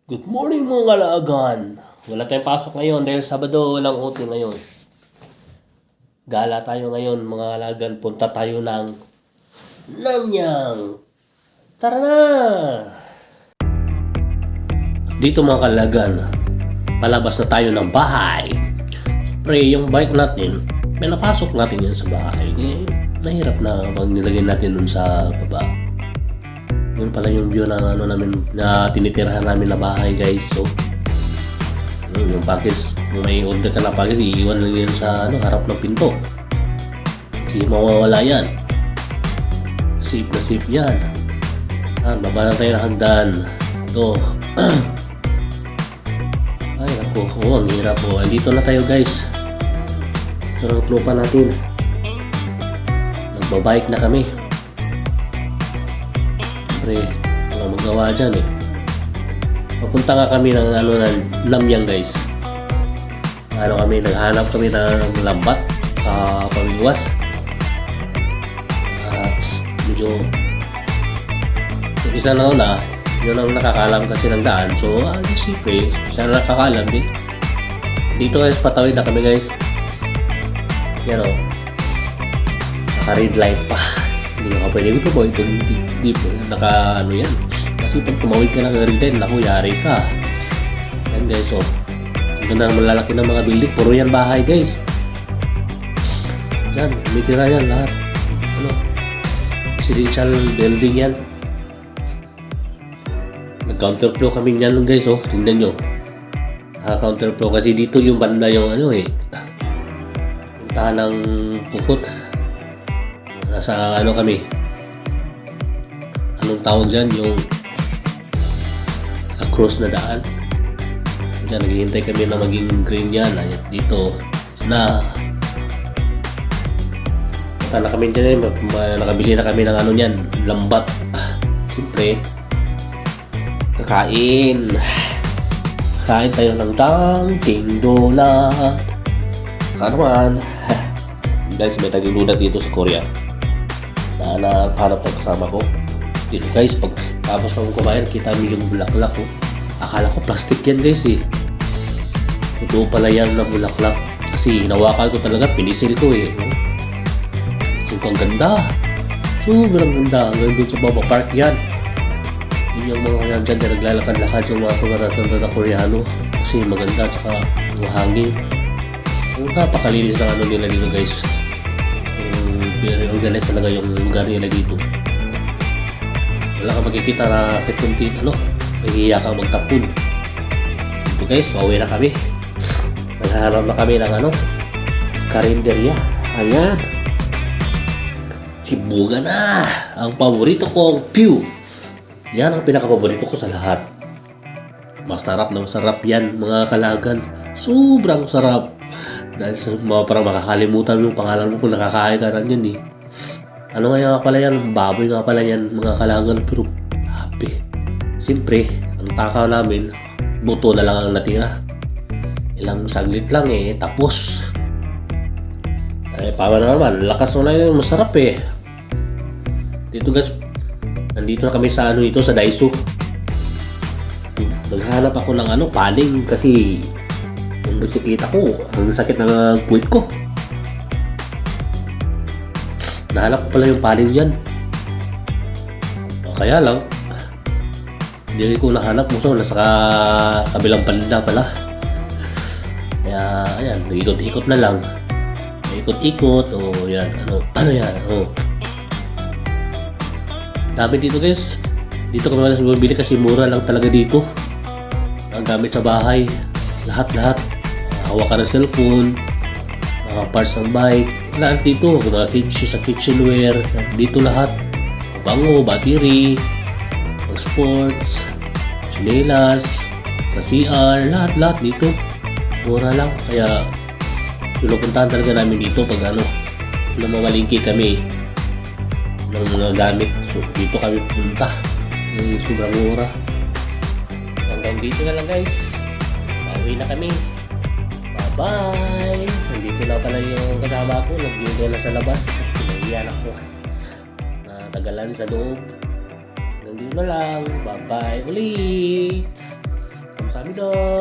Good morning mga kalagan. Wala tayong pasok ngayon dahil Sabado, walang OT ngayon. Gala tayo ngayon mga kalagan. Punta tayo ng Nanyang. Tara na! Dito mga kalagan, palabas na tayo ng bahay. Siyempre yung bike natin, may napasok natin yan sa bahay. Nahirap na pag nilagay natin dun sa baba. Yun pala yung view na namin na tinitirahan namin na bahay, guys. So yung package, kung may order ka na package, iiwan lang yan sa harap ng pinto. Hindi mawawala yan. Safe na safe yan. Baba na tayo ng hagdan. Ito. Ay ako, ang hirap po. Dito na tayo, guys. Sa tropa natin. Nagbabike na kami. Wala magawa dyan eh. Papunta nga kami ng Nanyang, guys. Naghanap kami ng lambat, pamiwas. Medyo yung isa na yun ang nakakalam kasi ng daan. So siyempre siya na nakakalam din. Dito guys, patawid na kami, guys. Yan o, naka red light pa. Hindi ka pwede ito boy pag hindi po naka yan, kasi pag tumawid ka na kagaritin, naku, yari ka. Yan guys, so ang ganda ng malalaki ng mga building, puro yan bahay, guys. Yan, umitira yan lahat. Residential building yan. Nag-counterflow kami yan, guys. Tingnan nyo, counterflow kasi dito yung banda yung puntahan ng Pukot. Nasa kami, anong tawag dyan, yung naka-cross na daan dyan. Naghihintay kami na maging green yan. Ayan, dito na punta na kami dyan. Nakabili na kami ng yan, lambat. Siyempre kakain tayo ng Dunkin' Donut. Kanaman guys, may taging donut dito sa Korea na hanap ng kasama ko dito, guys. Pag tapos nang kumain, kita mo yung bulaklak. Akala ko plastic yan, guys eh. Totoo pala yan na bulaklak kasi hinawakan ko talaga, pinisil ko eh. Ang ganda, sobrang ganda. Hanggang doon sa baba park yan. Yun yung mga kanya dyan na naglalakad-lakad, yung mga kumaratanda na Koreano, kasi maganda at saka mahangin. Napakalinis ng nila dito, guys. Very organized talaga yung lugar nila dito. Wala kang makikita na kahit kunti mahihiya kang magtapon. Ito, guys, pauwi na kami. Naghahanap na kami ng karinderya. Ayan, Chibuga na, ang paborito kong pew. Yan ang pinaka-paborito ko sa lahat. Masarap na masarap yan, mga kalagan. Sobrang sarap. Dahil sa parang makakalimutan yung pangalan mo kung nakakain ka rin yan eh. Ano nga pala yan? Baboy nga pala yan, mga kalagan. Pero happy. Siyempre, ang takaw namin, buto na lang ang natira. Ilang saglit lang eh, tapos. Paano naman, lakas mo na yun, masarap eh. Dito, guys, nandito na kami sa ito sa Daiso. Naghanap ako ng paling kasi yung bisikleta ko, ang sakit ng puwit ko. Nahanap ko pala yung paling dyan. Kaya lang, hindi ko nahanap mo. So, nasa kabilang banda pala. Kaya, ayan, nag-ikot-ikot na lang. Ikot-ikot, yan, ano yan, dami dito, guys. Dito kami malas bumili kasi mura lang talaga dito. Ang gamit sa bahay, lahat. Hawak ka ng cellphone, mga parts ng bike, lahat dito. Mga kitchenware, dito lahat. Bango, battery, sports, chinelas, sa CR, lahat dito. Mura lang. Kaya pinupuntahan talaga namin dito pag mamalingki kami ng mga gamit. So dito kami punta. Sobrang mura. Hanggang dito na lang, guys. Pauwi na kami. Bye! Nandito na pala yung kasama ko. Nag-yoga na sa labas. Pinahiyan ako. Natagalan sa loob. Hanggang dito na lang. Bye-bye ulit! na.